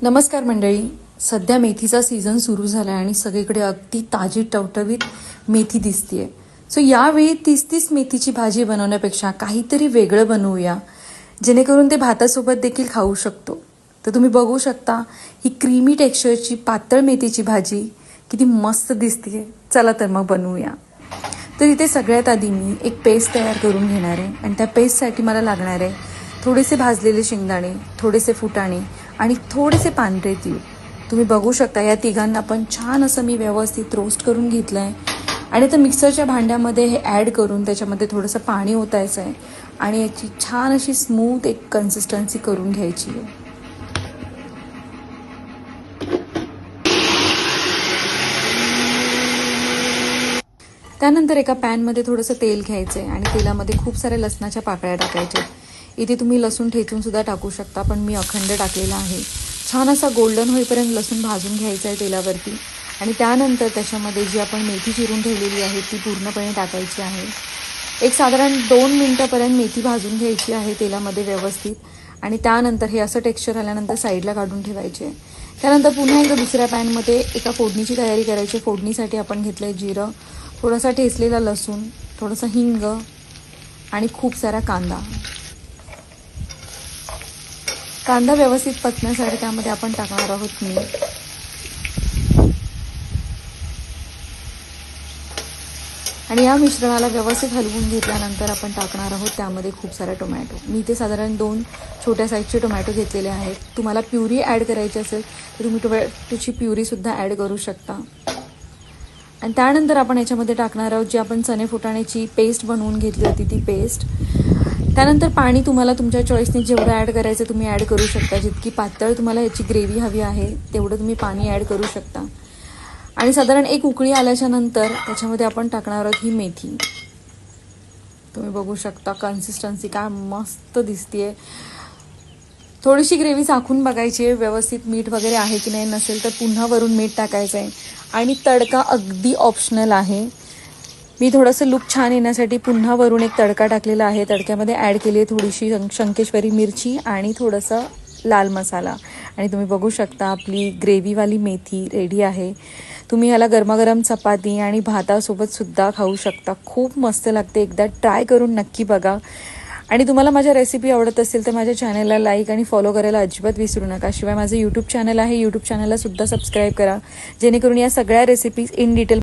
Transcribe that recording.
नमस्कार मंडळी. सध्या मेथीचा सीझन सुरू झाला आहे आणि सगळीकडे अगदी ताजी टवटवीत मेथी दिसतीये. सो यावेळी 30 मेथीची भाजी बनवण्यापेक्षा काहीतरी वेगळं बनवूया, जेणेकरून ते भातासोबत देखील खाऊ शकतो. तर तुम्ही बघू शकता ही क्रीमी टेक्स्चरची पातळ मेथीची भाजी किती मस्त दिसतीये. चला तर मग बनवूया. तर इथे सगळ्यात आधी मी एक पेस्ट तयार करून घेणार आहे आणि त्या पेस्टसाठी मला लागणार आहे थोडेसे भाजलेले शेंगदाणे, थोडेसे फुटाणे आणि थोडेसे पांढरे तीळ. तुम्ही बघू शकता या तिघांना पण छान असं मी व्यवस्थित रोस्ट करून घेतलं आहे आणि आता मिक्सरच्या भांड्यामध्ये हे ॲड करून त्याच्यामध्ये थोडंसं पाणी ओतायचं आहे आणि याची छान अशी स्मूथ एक कन्सिस्टन्सी करून घ्यायची आहे. त्यानंतर एका पॅनमध्ये थोडंसं तेल घ्यायचं आहे आणि तेलामध्ये खूप साऱ्या लसणाच्या पाकळ्या टाकायच्या. इथे तुम्ही लसूण ठेचून सुद्धा टाकू शकता, पण मी अखंड टाकलेला आहे. छान असा गोल्डन होईपर्यंत लसूण भाजून घ्यायचा आहे तेलावरती आणि त्यानंतर त्याच्यामध्ये जी आपण मेथी चिरून ठेवलेली आहे ती पूर्णपणे टाकायची आहे. एक साधारण 2 मिनटापर्यंत मेथी भाजून घ्यायची आहे तेलामध्ये व्यवस्थित आणि त्यानंतर हे असं टेक्स्चर आल्यानंतर साईडला काढून ठेवायचे आहे. त्यानंतर पुन्हा एकदा दुसऱ्या पॅनमध्ये एका फोडणीची तयारी करायची. फोडणीसाठी आपण घेतलं आहे जिरं, थोडासा ठेचलेला लसूण, थोडंसं हिंग आणि खूप सारा कांदा. कांदा व्यवस्थित पचण्यासाठी त्यामध्ये आपण टाकणार आहोत मीठ आणि या मिश्रणाला व्यवस्थित हलवून घेतल्यानंतर आपण टाकणार आहोत त्यामध्ये खूप सारा टोमॅटो. मी इथे साधारण 2 छोट्या साईजचे टोमॅटो घेतलेले आहेत. तुम्हाला प्युरी ॲड करायची असेल तर तुम्ही टोमॅटोची प्युरीसुद्धा ॲड करू शकता. आणि त्यानंतर आपण याच्यामध्ये टाकणार आहोत जी आपण चणे फुटाण्याची पेस्ट बनवून घेतली होती ती पेस्ट. त्यानंतर पाणी तुम्हाला तुमच्या चॉईसने जेवढं ॲड करायचं तुम्ही ॲड करू शकता. जितकी पातळ तुम्हाला याची ग्रेव्ही हवी आहे तेवढं तुम्ही पाणी ॲड करू शकता. आणि साधारण एक उकळी आल्याच्या नंतर त्याच्यामध्ये आपण टाकणार आहोत ही मेथी. तुम्ही बघू शकता कन्सिस्टन्सी काय मस्त दिसतीये. थोडीशी ग्रेव्ही चाखून बघायची आहे व्यवस्थित मीठ वगैरे आहे की नाही. नसेल तर पुन्हा वरून मीठ टाकायचं आहे आणि तडका अगदी ऑप्शनल आहे. मी थोडंसं लुक छान येण्यासाठी पुन्हा वरून एक तडका टाकलेला आहे. तडक्यामध्ये ॲड केली आहे थोडीशी शंकेश्वरी मिरची आणि थोडंसं लाल मसाला आणि तुम्ही बघू शकता आपली ग्रेव्हीवाली मेथी रेडी आहे. तुम्ही ह्याला गरमागरम चपाती आणि भातासोबत सुद्धा खाऊ शकता. खूप मस्त लागते. एकदा ट्राय करून नक्की बघा. आणि तुम्हाला माझ्या रेसिपी आवडत असेल तर माझ्या चॅनलला लाईक आणि फॉलो करायला अजिबात विसरू नका. शिवाय माझं यूट्यूब चॅनल आहे, यूट्यूब चॅनलला सुद्धा सबस्क्राईब करा, जेणेकरून या सगळ्या रेसिपीज इन डिटेल